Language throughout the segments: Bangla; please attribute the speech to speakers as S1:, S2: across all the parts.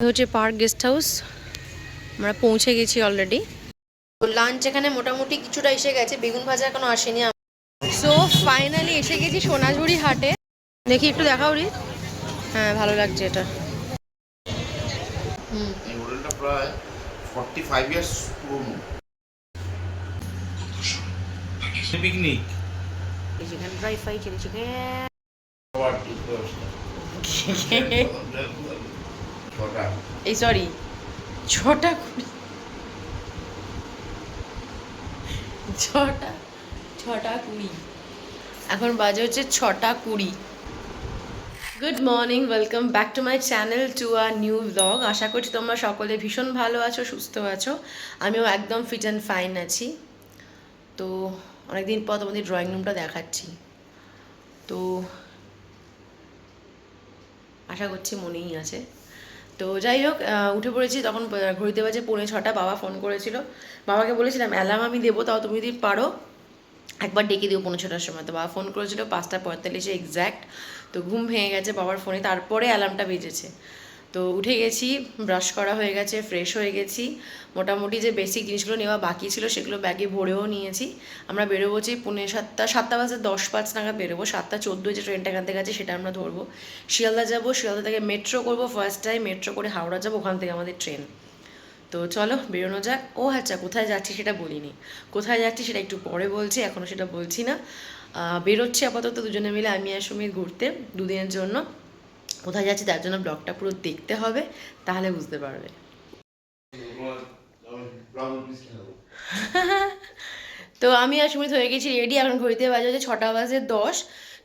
S1: হচ্ছে পার্ক গেস্ট হাউস। আমরা পৌঁছে গেছি অলরেডি। তো লাঞ্চ এখানে মোটামুটি কিছুটা এসে গেছে, বেগুন ভাজা এখনো আসেনি। সো ফাইনালি এসে গেছি সোনাঝুরি হাটে। দেখি একটু দেখাও রি। হ্যাঁ ভালো লাগছে এটা।
S2: এই হোটেলটা প্রায় 45 ইয়ার্স পুরনো। Picnic
S1: chicken dry fry, chilli chicken. এই সরি, 6টা 20, 6টা 20। এখন বাজে হচ্ছে 6টা 20। Good morning, welcome back to my channel, to a new vlog. আশা করছি তোমরা সকলে ভীষণ ভালো আছো, সুস্থ আছো। আমিও একদম ফিট অ্যান্ড ফাইন আছি। তো অনেকদিন পর তোমাদের ড্রয়িং রুমটা দেখাচ্ছি। তো আশা করছি মনেই আছে। তো যাই হোক, উঠে পড়েছি তখন ঘড়িতে বাজে 5:45। বাবা ফোন করেছিল, বাবাকে বলেছিলাম অ্যালার্ম আমি দেবো, তাও তুমি যদি পারো একবার ডেকে দিও 5:45-টার সময়। তো বাবা ফোন করেছিল 5:45 এক্স্যাক্ট। তো ঘুম ভেঙে গেছে বাবার ফোনে, তারপরে অ্যালার্মটা বেজেছে। তো উঠে গেছি, ব্রাশ করা হয়ে গেছে, ফ্রেশ হয়ে গেছি। মোটামুটি যে বেসিক জিনিসগুলো নেওয়া বাকি ছিল সেগুলো ব্যাগে ভরেও নিয়েছি। আমরা বেরোবোছি 6:45, 7:10 নাগাদ বেরোবো। 7:14 যে ট্রেনটা এখান থেকে আছে সেটা আমরা ধরবো। শিয়ালদা যাবো, শিয়ালদা থেকে মেট্রো করবো ফার্স্ট টাইম, মেট্রো করে হাওড়া যাবো, ওখান থেকে আমাদের ট্রেন। তো চলো বেরোনো যাক। ও আচ্ছা, কোথায় যাচ্ছি সেটা বলিনি। কোথায় যাচ্ছি সেটা একটু পরে বলছি, এখনও সেটা বলছি না। বেরোচ্ছি আপাতত দুজনে মিলে, আমি আর সুমিত, ঘুরতে 2 দিনের জন্য। কোথায় যাচ্ছি তার জন্য ব্লগটা পুরো দেখতে হবে, তাহলে বুঝতে পারবে। তো আমি আর সুমিত হয়ে গেছি রেডি। এখন ঘড়িতে বাজে হচ্ছে 6:10।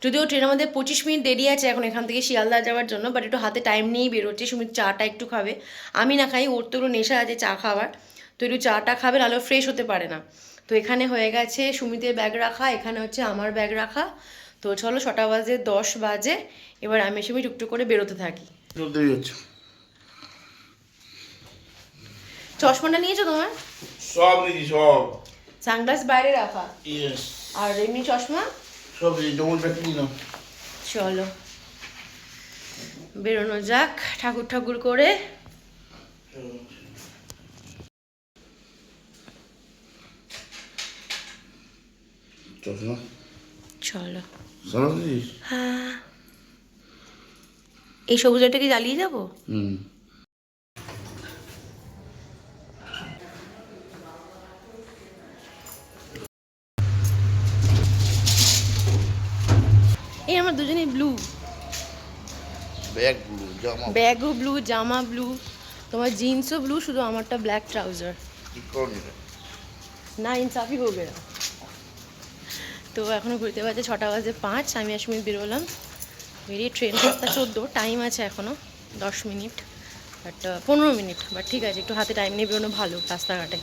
S1: যদিও ট্রেন আমাদের 25 মিনিট দেরি আছে এখন এখান থেকে শিয়ালদা যাওয়ার জন্য, বাট একটু হাতে টাইম নিয়েই বেরোচ্ছি। সুমিত চাটা একটু খাবে, আমি না খাই, ওর তো একটু নেশা আছে চা খাওয়ার। তো একটু চাটা খাবে, নাহলে ফ্রেশ হতে পারে না। তো এখানে হয়ে গেছে সুমিতের ব্যাগ রাখা, এখানে হচ্ছে আমার ব্যাগ রাখা। তো চলো 6:10 এবার আমি সুমি টুকটুক করে বেরোতে থাকি। চশমাটা নিয়েছো তোমার?
S2: সব নিয়েছি, সব।
S1: সানগ্লাস বাইরে রাখা,
S2: ইয়েস।
S1: আর এমনি চশমা
S2: সব ডবল প্যাক নিলাম।
S1: চলো বেরোনো যাক ঠাকুর ঠাকুর করে।
S2: চশমা
S1: চলো।
S2: হ্যাঁ,
S1: এই সবুজ লাইটটা কি জ্বালিয়ে যাবো? এই আমার দুজনেই ব্লু, ব্যাগও ব্লু, জামা ব্লু, তোমার জিন্সও ব্লু, শুধু আমারটা ব্ল্যাক ট্রাউজার। না ইনসাফি হয়ে গেল। তো এখনও ঘুরতে বাজে 6:05। আমি আর সুমিত বেরোলাম, বেরিয়ে ট্রেন 7:14, টাইম আছে এখনও 10 মিনিট, বাট 15 মিনিট, বাট ঠিক আছে, একটু হাতে টাইম নিয়ে বেরোনো ভালো রাস্তাঘাটে।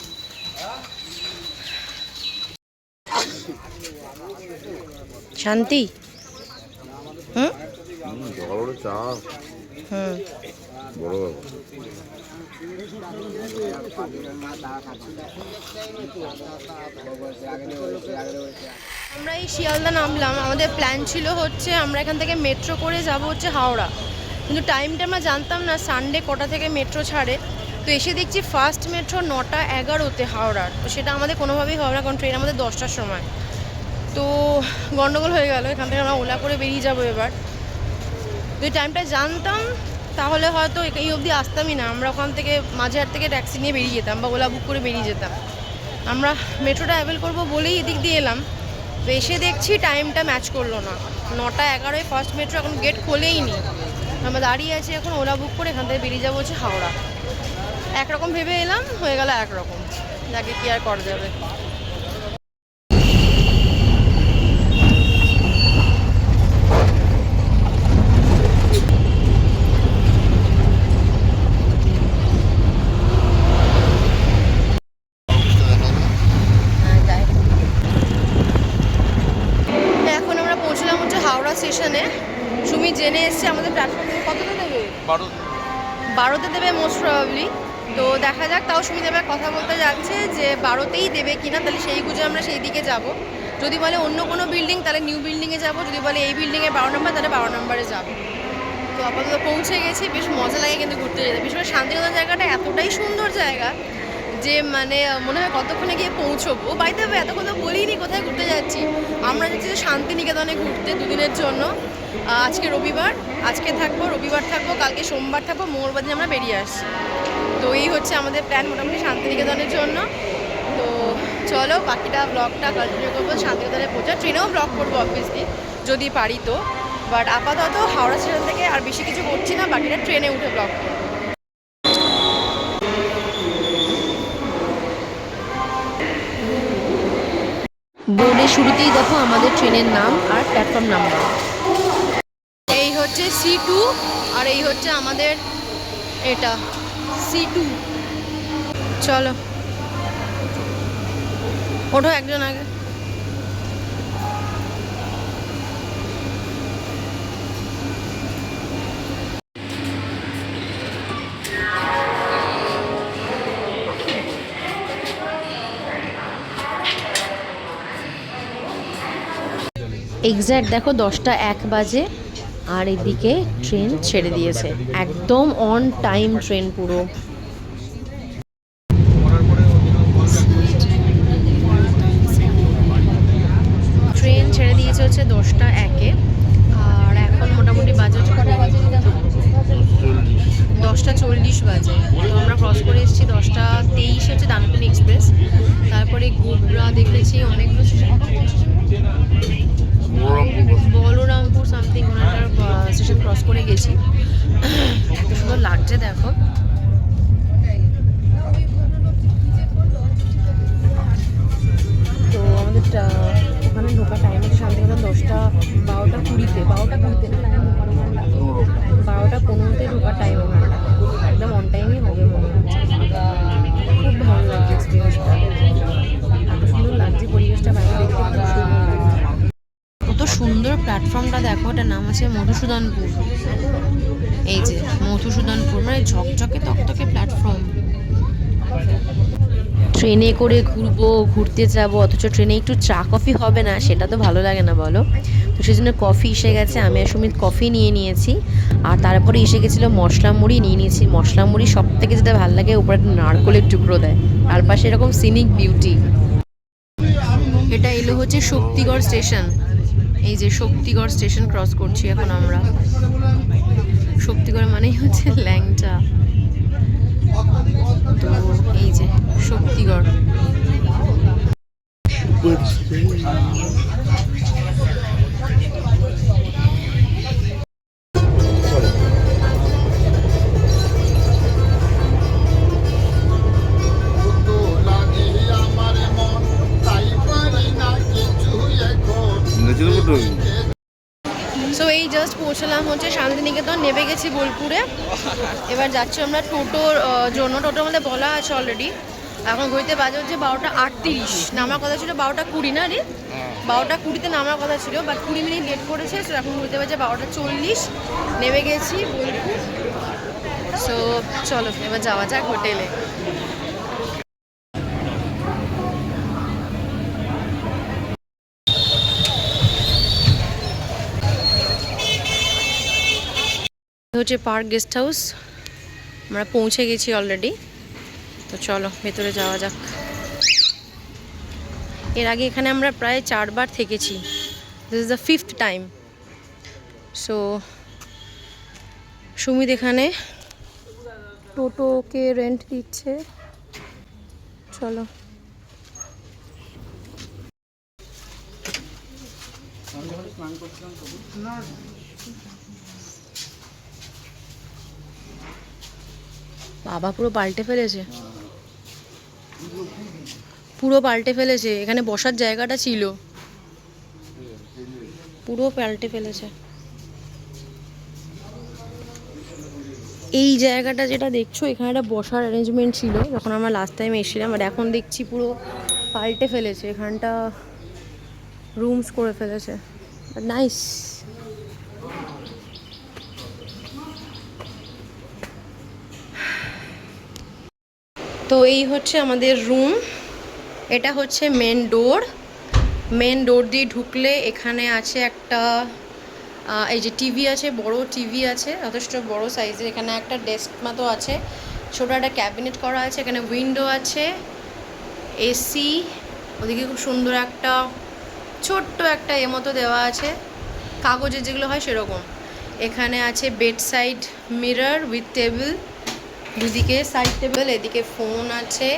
S1: শান্তি। হুম হুম। আমরা এই শিয়ালদা নামলাম, আমাদের প্ল্যান ছিল হচ্ছে আমরা এখান থেকে মেট্রো করে যাব হচ্ছে হাওড়া, কিন্তু টাইমটা আমরা জানতাম না সানডে কটা থেকে মেট্রো ছাড়ে। তো এসে দেখছি ফার্স্ট মেট্রো 9:11 হাওড়ার। তো সেটা আমাদের কোনোভাবেই হবে না, কারণ ট্রেন আমাদের 10টার সময়। তো গন্ডগোল হয়ে গেল, এখান থেকে আমরা ওলা করে বেরিয়ে যাবো এবার। যদি টাইমটা জানতাম তাহলে হয়তো এই অবধি আসতামই না, আমরা ওখান থেকে মাঝেহাট থেকে ট্যাক্সি নিয়ে বেরিয়ে যেতাম বা ওলা বুক করে বেরিয়ে যেতাম। আমরা মেট্রোটা অ্যাভেল করবো বলেই এদিক দিয়ে এলাম। তো এসে দেখছি টাইমটা ম্যাচ করলো না, 9:11 ফার্স্ট মেট্রো, এখন গেট খোলেই নি। আমরা দাঁড়িয়ে আছি এখন ওলা বুক করে, এখান থেকে বেরিয়ে যাবো হচ্ছে হাওড়া। একরকম ভেবে এলাম, হয়ে গেল একরকম, যাকে কি আর করা যাবে। এখন আমরা পৌঁছলাম হচ্ছে হাওড়া স্টেশনে। সুমি জেনে এসছে আমাদের প্ল্যাটফর্ম থেকে কতটা দেবে, 12তে দেবে মোস্ট প্রবাবলি। তো দেখা যাক, তাও সুমি দেবে কথা বলতে যাচ্ছে যে 12তেই দেবে কিনা, তাহলে সেই বুঝে আমরা সেই দিকে যাব। যদি বলে অন্য কোনো বিল্ডিং তাহলে নিউ বিল্ডিংয়ে যাব, যদি বলে এই বিল্ডিংয়ে 12 নম্বর তাহলে 12 নম্বরে যাব। তো আপাতত পৌঁছে গেছি। বেশ মজা লাগে কিন্তু ঘুরতে যেতে, বিশেষ করে শান্তিনিকেতন জায়গাটা এতটাই সুন্দর জায়গা যে মানে মনে হয় কতক্ষণে গিয়ে পৌঁছবো। বাড়িতে এতক্ষণ তো বলিনি কোথায় ঘুরতে যাচ্ছি। আমরা যাচ্ছি যে শান্তিনিকেতনে ঘুরতে 2 দিনের জন্য। আজকে রবিবার, আজকে থাকবো, রবিবার থাকবো, কালকে সোমবার থাকবো, মঙ্গলবার দিন আমরা বেরিয়ে আসছি। তো এই হচ্ছে আমাদের প্ল্যান মোটামুটি শান্তিনিকেতনের জন্য। তো চলো বাকিটা ব্লগটা কন্টিনিউ করবো শান্তিনিকেতনে পৌঁছা। ট্রেনেও ব্লগ করবো অবভিয়াসলি যদি পারি তো, বাট আপাতত হাওড়া স্টেশন থেকে আর বেশি কিছু করছি না, বাকিটা ট্রেনে উঠে ব্লগ করবো। বোর্ডের শুরুতেই দেখো আমাদের ট্রেনের নাম আর প্ল্যাটফর্ম নাম্বার। এই হচ্ছে C2 আর এই হচ্ছে আমাদের এটা C2। চলো ওঠো একজন আগে। এক্স্যাক্ট দেখো 10:01 বাজে আর এদিকে ট্রেন ছেড়ে দিয়েছে, একদম অন টাইম ট্রেন পুরো। ট্রেন ছেড়ে দিয়েছে হচ্ছে 10:01-এ আর এখন মোটামুটি বাজে হচ্ছে 10:40 বাজে। তো আমরা ক্রস করে এসেছি 10:23 হচ্ছে দানকুনি এক্সপ্রেস, তারপরে গোবরা দেখেছি অনেকগুলো বলরামপুর সামথিং ওনাটার স্টেশন ক্রস করে গেছি। এত সুন্দর লাগছে দেখো। তো আমাদের ওখানে ঢোকার টাইম হচ্ছে শান্তিনিকেতন 12:20-তে না, 12:15-তে ঢোকার টাইম ওখানটা, একদম অন টাইমই হবে মনে হচ্ছে। খুব ভালো লাগছে এক্সপিরিয়েন্সটা, এত সুন্দর লাগছে পরিবেশটা বাইরে দেখতে, খুব সুন্দর লাগছে। কত সুন্দর প্ল্যাটফর্মটা দেখো, এটার নাম আছে মধুসূদনপুর। এই যে মধুসূদনপুর মানে ঝকঝকে তকতকে প্ল্যাটফর্ম। ট্রেনে করে ঘুরতে যাবো, অথচ ট্রেনে একটু চা কফি হবে না, সেটা তো ভালো লাগে না বলো। তো সেই জন্য কফি এসে গেছে, আমি আর সুমিত কফি নিয়ে নিয়েছি। আর তারপরে এসে গেছিলো মশলা মুড়ি নিয়ে নিয়েছি। মশলা মুড়ি সব থেকে যেটা ভালো লাগে, উপরে একটা নারকলের টুকরো দেয়, আর পাশে এরকম সিনিক বিউটি। এটা এলো হচ্ছে শক্তিগড় স্টেশন। এই যে শক্তিগড় স্টেশন ক্রস করছি এখন আমরা। শক্তিগড় মানেই হচ্ছে ল্যাংচা। তো এই যে শক্তিগড়। সো এই জাস্ট পৌঁছলাম হচ্ছে শান্তিনিকেতন, নেমে গেছি বোলপুরে। এবার যাচ্ছি আমরা টোটোর জন্য। টোটোর মধ্যে বলা আছে অলরেডি। এখন ঘুরতে বাজে হচ্ছে 12:38, নামার কথা ছিল 12:20 না রে, 12:20-তে নামার কথা ছিল, বাট 20 মিনিট লেট করেছে। সো এখন ঘুরতে বাজে 12:40, নেমে গেছি বোলপুর। সো চলো এবার যাওয়া যাক হোটেলে। হচ্ছে পার্ক গেস্ট হাউস, আমরা পৌঁছে গেছি অলরেডি। তো চলো ভেতরে যাওয়া যাক। এর আগে এখানে আমরা প্রায় 4 বার থেকেছি, this is the 5th time. So Sumit এখানে টোটোকে রেন্ট দিচ্ছে। চলো বাবা পুরো পাল্টে ফেলেছে, পুরো পাল্টে ফেলেছে। এখানে বসার জায়গাটা ছিল, পুরো পাল্টে ফেলেছে। এই জায়গাটা যেটা দেখছো, এখানে একটা বসার অ্যারেঞ্জমেন্ট ছিল যখন আমরা লাস্ট টাইম এসেছিলাম, আর এখন দেখছি পুরো পাল্টে ফেলেছে। এখানটা রুমস করে ফেলেছে, নাইস। তো এই হচ্ছে আমাদের রুম। এটা হচ্ছে মেন ডোর। মেন ডোর দিয়ে ঢুকলে এখানে আছে একটা এই যে টিভি আছে, বড় টিভি আছে, যথেষ্ট বড় সাইজের। এখানে একটা ডেস্ক মতো আছে, ছোটো একটা ক্যাবিনেট করা আছে, এখানে উইন্ডো আছে, এসি, ওদিকে খুব সুন্দর একটা ছোট্ট একটা মতো দেওয়া আছে, কাগজের যেগুলো হয় সেরকম। এখানে আছে bed side mirror with table, দুদিকে সাইড টেবিল, এদিকে ফোন আছে,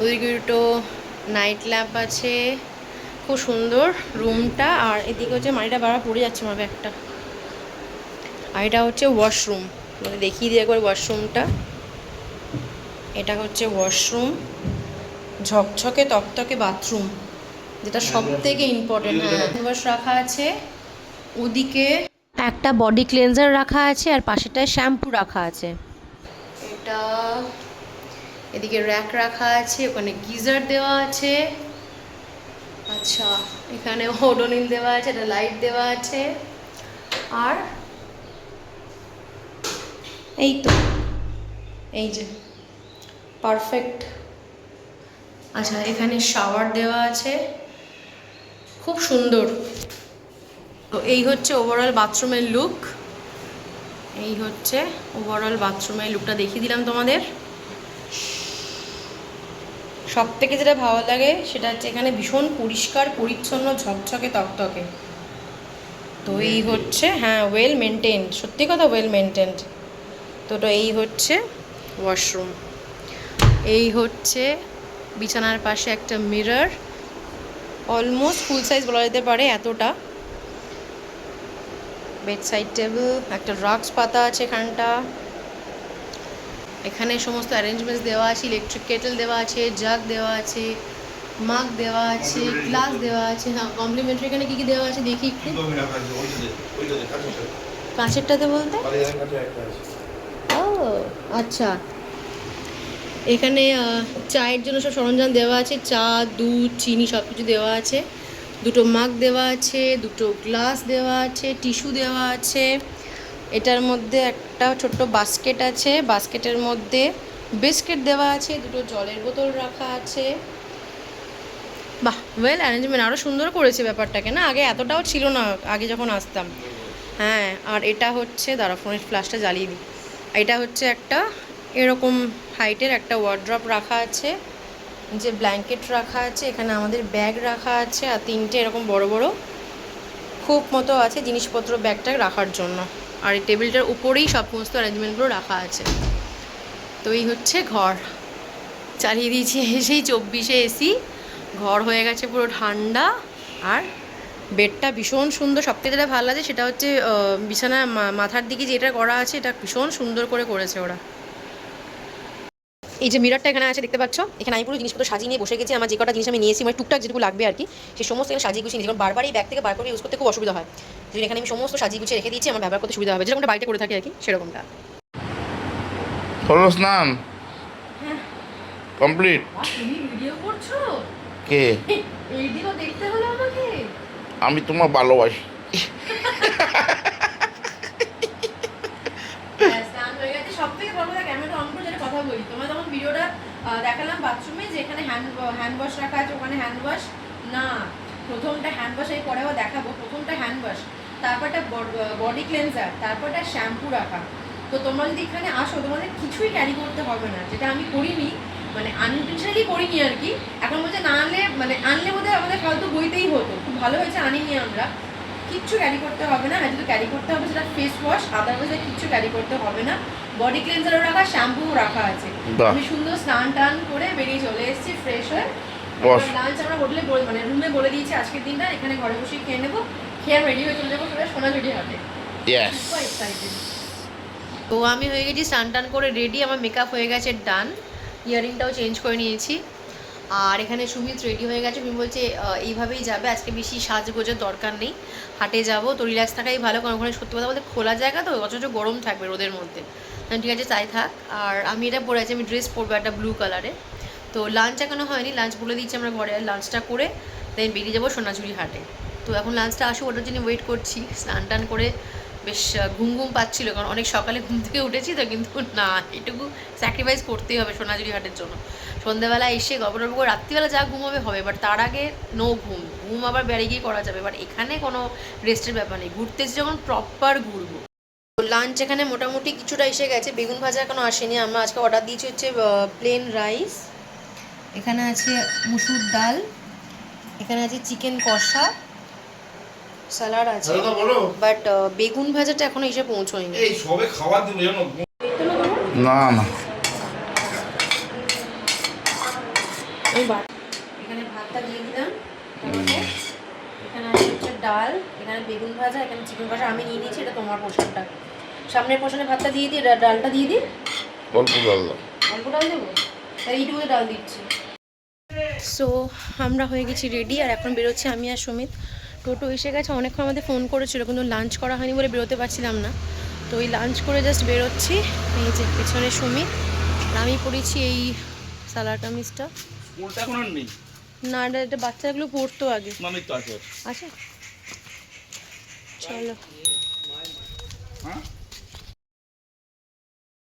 S1: ওদিকে দুটো নাইট ল্যাম্প আছে, খুব সুন্দর রুমটা। আর এদিকে হচ্ছে মাটিটা বারবার পড়ে যাচ্ছে আমার ব্যাগটা। আর এটা হচ্ছে ওয়াশরুম, মানে দেখিয়ে দিয়ে একবার ওয়াশরুমটা। এটা হচ্ছে ওয়াশরুম, ঝকঝকে তকতকে বাথরুম, যেটা সব থেকে ইম্পর্টেন্ট। হ্যাঁ, ওয়াশ রাখা আছে, ওদিকে একটা বডি ক্লেনজার রাখা আছে, আর পাশেটায় শ্যাম্পু রাখা আছে। এটা এদিকে র্যাক রাখা আছে, ওখানে গিজার দেওয়া আছে। আচ্ছা, এখানে ওডোনিল দেওয়া আছে, একটা লাইট দেওয়া আছে। আর এই তো, এই যে পারফেক্ট। আচ্ছা, এখানে শাওয়ার দেওয়া আছে, খুব সুন্দর। তো এই হচ্ছে ওভারঅল বাথরুমের লুক। এই হচ্ছে ওভারঅল বাথরুমের লুকটা দেখিয়ে দিলাম তোমাদের। সব থেকে যেটা ভালো লাগে সেটা হচ্ছে এখানে ভীষণ পরিষ্কার পরিচ্ছন্ন, ঝকঝকে তকতকে। তো এই হচ্ছে, হ্যাঁ, ওয়েল মেনটেন্ড, সত্যি কথা ওয়েল মেনটেন্ড। তো এই হচ্ছে ওয়াশরুম। এই হচ্ছে বিছানার পাশে একটা মিরর, অলমোস্ট ফুল সাইজ বলা যেতে পারে এতটা। বেড সাইড টেবিল, একটা রাক্স পাতা আছে এখানটা। এখানে সমস্ত অ্যারেঞ্জমেন্টস দেওয়া আছে, ইলেকট্রিক কেটেল দেওয়া আছে, জাগ দেওয়া আছে, মাগ দেওয়া আছে, গ্লাস দেওয়া আছে। হ্যাঁ, কমপ্লিমেন্টারি এখানে কী কী দেওয়া আছে দেখি একটু। কাঁচেরটাতে বলতে, ও আচ্ছা, এখানে চায়ের জন্য সব সরঞ্জাম দেওয়া আছে, চা, দুধ, চিনি সব কিছু দেওয়া আছে। দুটো মাগ দেওয়া আছে, দুটো গ্লাস দেওয়া আছে, টিস্যু দেওয়া আছে। এটার মধ্যে একটা ছোট্ট বাস্কেট আছে, বাস্কেটের মধ্যে বিস্কিট দেওয়া আছে, দুটো জলের বোতল রাখা আছে। বাহ, ওয়েল অ্যারেঞ্জমেন্ট, আরও সুন্দর করেছে ব্যাপারটাকে না, আগে এতটাও ছিল না আগে যখন আসতাম। হ্যাঁ, আর এটা হচ্ছে, দাঁড়া ফোনের ফ্ল্যাশটা জ্বালিয়ে দিই। এটা হচ্ছে একটা এরকম হাইটের একটা ওয়ার্ড্রপ রাখা আছে, যে ব্ল্যাঙ্কেট রাখা আছে, এখানে আমাদের ব্যাগ রাখা আছে, আর তিনটে এরকম বড় বড় খোপ মতো আছে জিনিসপত্র ব্যাগটা রাখার জন্য। আর এই টেবিলটার উপরেই সমস্ত অ্যারেঞ্জমেন্টগুলো রাখা আছে। তো এই হচ্ছে ঘর, চালিয়ে দিয়েছি এসেই 24-এ এসি, ঘর হয়ে গেছে পুরো ঠান্ডা। আর বেডটা ভীষণ সুন্দর, সবথেকে যেটা ভালো লাগে সেটা হচ্ছে বিছানার মাথার দিকে যেটা করা আছে, এটা ভীষণ সুন্দর করে করেছে ওরা। এই যে মিররটা এখানে আছে দেখতে পাচ্ছ, এখানে আমি পুরো জিনিসপত্র সাজিয়ে নিয়ে বসে গেছি। আমার যে কটা জিনিস আমি নিয়েছি, মানে টুকটাক যেটুকু লাগবে আর কি, সেই সমস্ত এখানে সাজিয়ে গুছিয়ে নিয়েছি। কারণ বারবার এই ব্যাগ থেকে বার করে ইউজ করতে খুব অসুবিধা হয়, যদি এখানে আমি সমস্ত সাজিয়ে গুছিয়ে রেখে দিয়েছি, আমার ব্যবহার করতে সুবিধা হবে, যেরকমটা বাড়িতে করে থাকি আর কি, সেরকমটা।
S2: হলো স্নান কমপ্লিট।
S1: তুমি ভিডিও করছো?
S2: কে?
S1: এই দিনও দেখতে হলো আমাকে?
S2: আমি তোমার ভালোবাসি।
S1: স্নান হয়ে গেছে, সব থেকে বড় কথা ক্যামেরা অন করে যেটা কথা বলি, তোমার তখন ভিডিওটা দেখালাম বাথরুমে, যে এখানে হ্যান্ড ওয়াশ রাখা আছে, ওখানে হ্যান্ড ওয়াশ না, প্রথমটা হ্যান্ড ওয়াশ, এই পরেও দেখাবো, প্রথমটা হ্যান্ড ওয়াশ, তারপরটা বডি ক্লেনজার, তারপরটা শ্যাম্পু রাখা। তো তোমরা যদি এখানে আসো, তোমাদের কিছুই ক্যারি করতে হবে না, যেটা আমি করিনি, মানে আনইনটেনশনালি করিনি আর কি। এখন বলছে না আনলে, মানে আনলে বোধহয় আমাদের ফালতু বইতেই হতো, খুব ভালো হয়েছে আনিনি আমরা। কিচ্ছু ক্যারি করতে হবে না, হ্যাঁ যদি ক্যারি করতে হবে সেটা ফেস ওয়াশ, আদারওয়াইজ কিচ্ছু ক্যারি করতে হবে না। বডি ক্লেনজারও রাখা, শ্যাম্পুও রাখা আছে। আমি সুন্দর স্নান টান করে বেরিয়ে চলে এসেছি ফ্রেশ হয়ে। লাঞ্চ আমরা হোটেলে মানে রুমে বলে দিয়েছি আজকের দিনটা এখানে ঘরে বসে খেয়ে নেবো, খেয়ে রেডি হয়ে চলে যাবো সোনাঝুরি হাটে। তো আমি হয়ে গেছি স্নান টান করে রেডি, আমার মেকআপ হয়ে গেছে ডান, ইয়ারিংটাও চেঞ্জ করে নিয়েছি। আর এখানে সুমিত রেডি হয়ে গেছে, তুমি বলছে এইভাবেই যাবে, আজকে বেশি সাজগোজের দরকার নেই, হাটে যাবো তো রিল্যাক্স থাকাই ভালো, কারণ ওখানে সত্যি কথা বলতে খোলা জায়গা তো, অথচ গরম থাকবে রোদের মধ্যে। ঠিক আছে, তাই থাক। আর আমি এটা পরে আছি, আমি ড্রেস পরবো একটা ব্লু কালারে। তো লাঞ্চ এখনও হয়নি, লাঞ্চ বলে দিচ্ছি আমরা ঘরে, লাঞ্চটা করে দেন বেরিয়ে যাবো সোনাঝুরি হাটে। তো এখন লাঞ্চটা আসুক, ওটার জন্য ওয়েট করছি। স্নান টান করে বেশ ঘুম ঘুম পাচ্ছিল, কারণ অনেক সকালে ঘুম থেকে উঠেছি তো, কিন্তু না, এটুকু স্যাক্রিফাইস করতেই হবে সোনাঝুরি হাটের জন্য। সন্ধ্যাবেলা এসে গল্প টল্প করে রাত্রিবেলা যা ঘুম হবে, বাট তার আগে নো ঘুম, ঘুম আবার বেড়ে গিয়ে করা যাবে, বাট এখানে কোনো রেস্টের ব্যাপার নেই, ঘুরতেছি যখন প্রপার ঘুরবো। লাঞ্চ এখানে মোটামুটি কিছুটা এসে গেছে, বেগুন ভাজা এখনো আসেনি। আমরা আজকে অর্ডার দিয়েছি হচ্ছে প্লেন রাইস, এখানে আছে মুসুর ডাল, এখানে আছে চিকেন কষা, স্যালাড আছে, বাট বেগুন ভাজাটা এখনো এসে পৌঁছয়নি।
S2: এই সবে খাবার দিবে জানো? না না,
S1: এখানে ভাতটা দিয়ে দিলাম, তারপরে এখানে আছে হচ্ছে ডাল, এখানে বেগুন ভাজা, এখানে চিকেন কষা। আমি নিয়ে নিয়েছি, এটা তোমার পোর্শনটা। সামনের পোর্শনে ভাতটা দিয়ে দিই, ডালটা দিয়ে দিই।
S2: অল্প ডাল দাও।
S1: অল্প ডাল দেবো, তাই এইটুকু ডাল দিচ্ছি। সো আমরা হয়ে গেছি রেডি, আর এখন বেরোচ্ছি আমি আর সুমিত। টোটো এসে গেছে, অনেকক্ষণ আমাদের ফোন করেছিল, কিন্তু লাঞ্চ করা হয়নি বলে বেরোতে পারছিলাম না। তো ওই লাঞ্চ করে জাস্ট বেরোচ্ছি। এই যে পেছনে সুমিত, আর আমি পড়েছি এই সালার কামিজটা।
S3: স্কুলটা এখন আর নেই,
S1: না, এটা বাচ্চাগুলো পড়তো আগে।
S3: মামির তো আছে।
S1: আচ্ছা চলো।
S3: হ্যাঁ